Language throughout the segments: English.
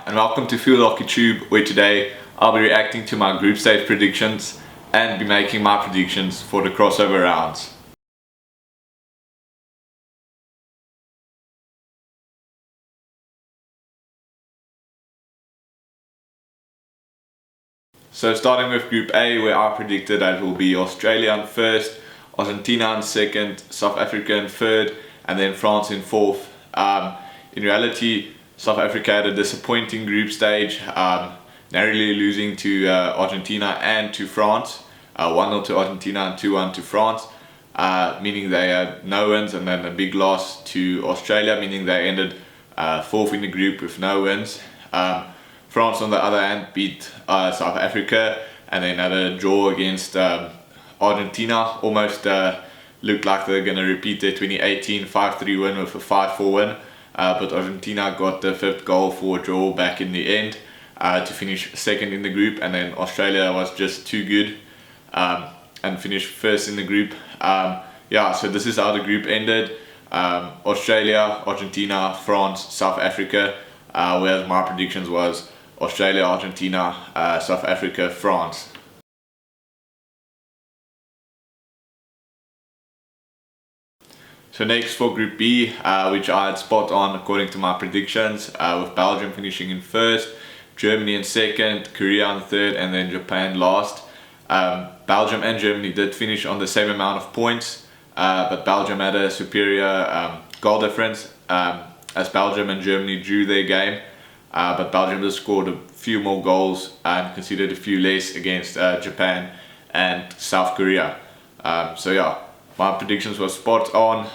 and welcome to FieldHockeyTube, where today I'll be reacting to my group stage predictions and be making my predictions for the crossover rounds. So starting with Group A, where I predicted that it will be Australia in first, Argentina in second, South Africa in third, and then France in fourth. In reality, South Africa had a disappointing group stage, narrowly losing to Argentina and to France, 1-0 to Argentina and 2-1 to France, meaning they had no wins, and then a big loss to Australia, meaning they ended fourth in the group with no wins. France, on the other hand, beat South Africa and then had a draw against Argentina. Almost looked like they're going to repeat their 2018 5-3 win with a 5-4 win. But Argentina got the fifth goal for a draw back in the end to finish second in the group, and then Australia was just too good and finished first in the group. So this is how the group ended. Australia, Argentina, France, South Africa, whereas my predictions was Australia, Argentina, South Africa, France. So next for Group B, which I had spot on according to my predictions, with Belgium finishing in first, Germany in second, Korea in third, and then Japan last. Belgium and Germany did finish on the same amount of points, but Belgium had a superior goal difference, as Belgium and Germany drew their game. But Belgium just scored a few more goals and conceded a few less against Japan and South Korea. My predictions were spot on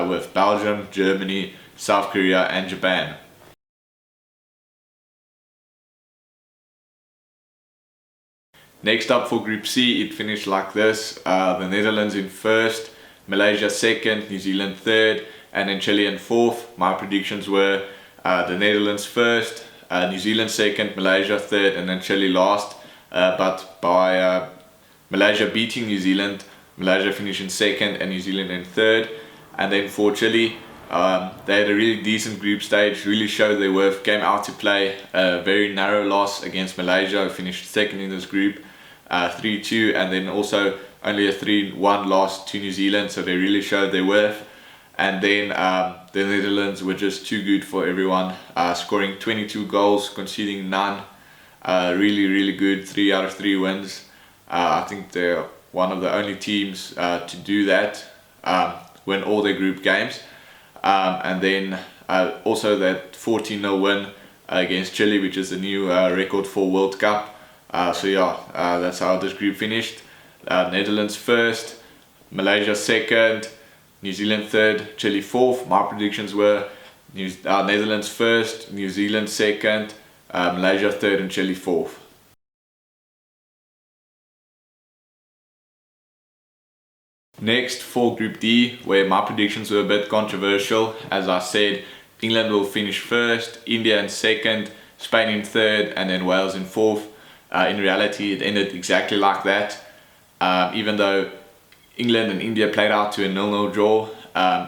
with Belgium, Germany, South Korea and Japan. Next up for Group C, it finished like this. The Netherlands in first, Malaysia second, New Zealand third, and then Chile in fourth. My predictions were the Netherlands first, New Zealand second, Malaysia third, and then Chile last. But by Malaysia beating New Zealand, Malaysia finished in second and New Zealand in third. And then for Chile, they had a really decent group stage, really showed their worth, came out to play. A very narrow loss against Malaysia, who finished second in this group, 3-2, and then also only a 3-1 loss to New Zealand, so they really showed their worth. And then the Netherlands were just too good for everyone, scoring 22 goals, conceding none. Really good, 3 out of 3 wins. I think they're one of the only teams to do that, win all their group games. And then also that 14-0 win against Chile, which is a new record for World Cup. That's how this group finished. Netherlands first, Malaysia second, New Zealand third, Chile fourth. My predictions were Netherlands first, New Zealand second, Malaysia third and Chile fourth. Next for Group D, where my predictions were a bit controversial. As I said, England will finish first, India in second, Spain in third, and then Wales in fourth. In reality, it ended exactly like that. Even though England and India played out to a 0-0 draw,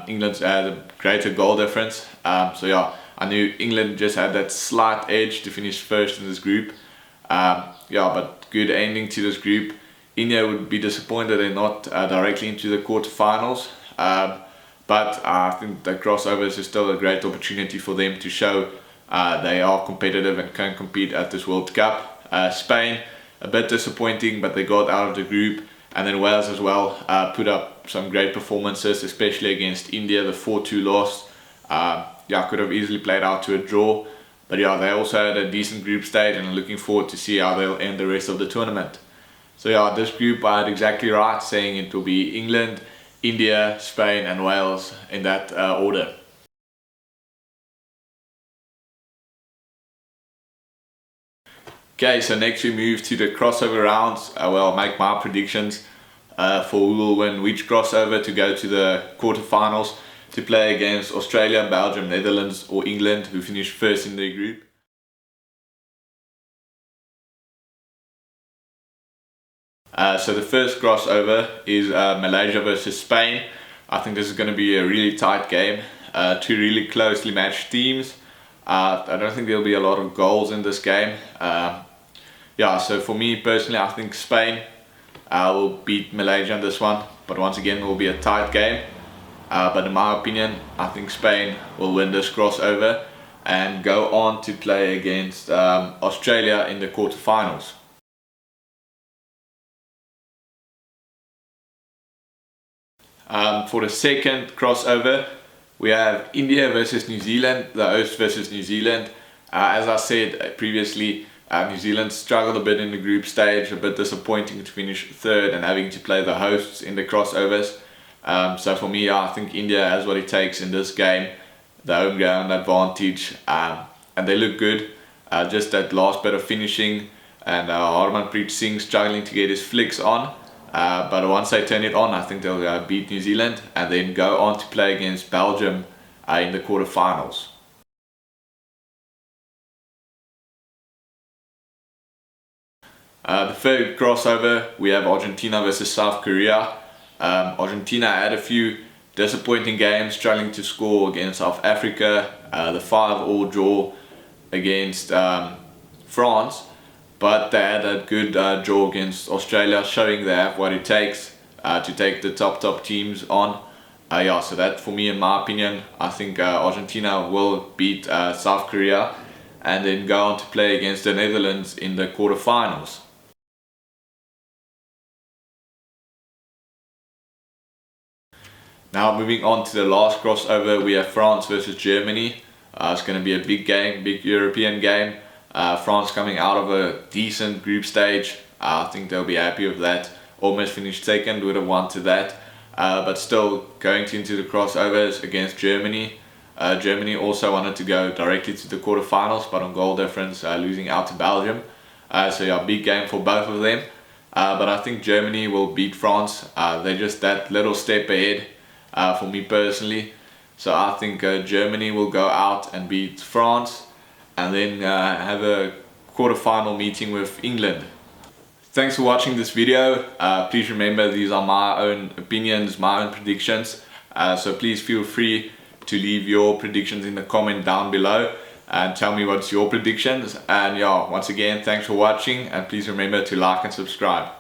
England had a greater goal difference. I knew England just had that slight edge to finish first in this group. But good ending to this group. India would be disappointed they're not directly into the quarterfinals, but I think the crossovers is still a great opportunity for them to show they are competitive and can compete at this World Cup. Spain, a bit disappointing, but they got out of the group. And then Wales as well, put up some great performances, especially against India, the 4-2 loss. Could have easily played out to a draw. But they also had a decent group stage, and I'm looking forward to see how they'll end the rest of the tournament. So this group I had exactly right, saying it will be England, India, Spain and Wales in that order. Okay, so next we move to the crossover rounds, where I'll make my predictions for who will win which crossover to go to the quarterfinals to play against Australia, Belgium, Netherlands or England, who finished first in their group. So the first crossover is Malaysia versus Spain. I think this is going to be a really tight game. Two really closely matched teams. I don't think there'll be a lot of goals in this game. Yeah, so for me personally, I think Spain will beat Malaysia in this one, but once again it will be a tight game. But in my opinion, I think Spain will win this crossover and go on to play against Australia in the quarterfinals. For the second crossover, we have India versus New Zealand, the host versus New Zealand. As I said previously, New Zealand struggled a bit in the group stage, a bit disappointing to finish third and having to play the hosts in the crossovers. So for me, I think India has what it takes in this game, the home ground advantage, and they look good. Just that last bit of finishing, and Harmanpreet Singh struggling to get his flicks on. But once they turn it on, I think they'll beat New Zealand and then go on to play against Belgium in the quarterfinals. The third crossover, we have Argentina versus South Korea. Argentina had a few disappointing games, struggling to score against South Africa, the 5-all draw against France, but they had a good draw against Australia, showing they have what it takes to take the top teams on. Yeah, so that for me, in my opinion, I think Argentina will beat South Korea and then go on to play against the Netherlands in the quarterfinals. Now moving on to the last crossover, we have France versus Germany. It's going to be a big game, big European game. France coming out of a decent group stage. I think they'll be happy with that. Almost finished second, would have wanted that. But still going into the crossovers against Germany. Germany also wanted to go directly to the quarterfinals, but on goal difference, losing out to Belgium. So yeah, big game for both of them. But I think Germany will beat France. They're just that little step ahead. For me personally, so I think Germany will go out and beat France and then have a quarterfinal meeting with England. Thanks for watching this video. Please remember, these are my own opinions, my own predictions, so please feel free to leave your predictions in the comment down below and tell me what's your predictions. And yeah, once again, thanks for watching, and please remember to like and subscribe.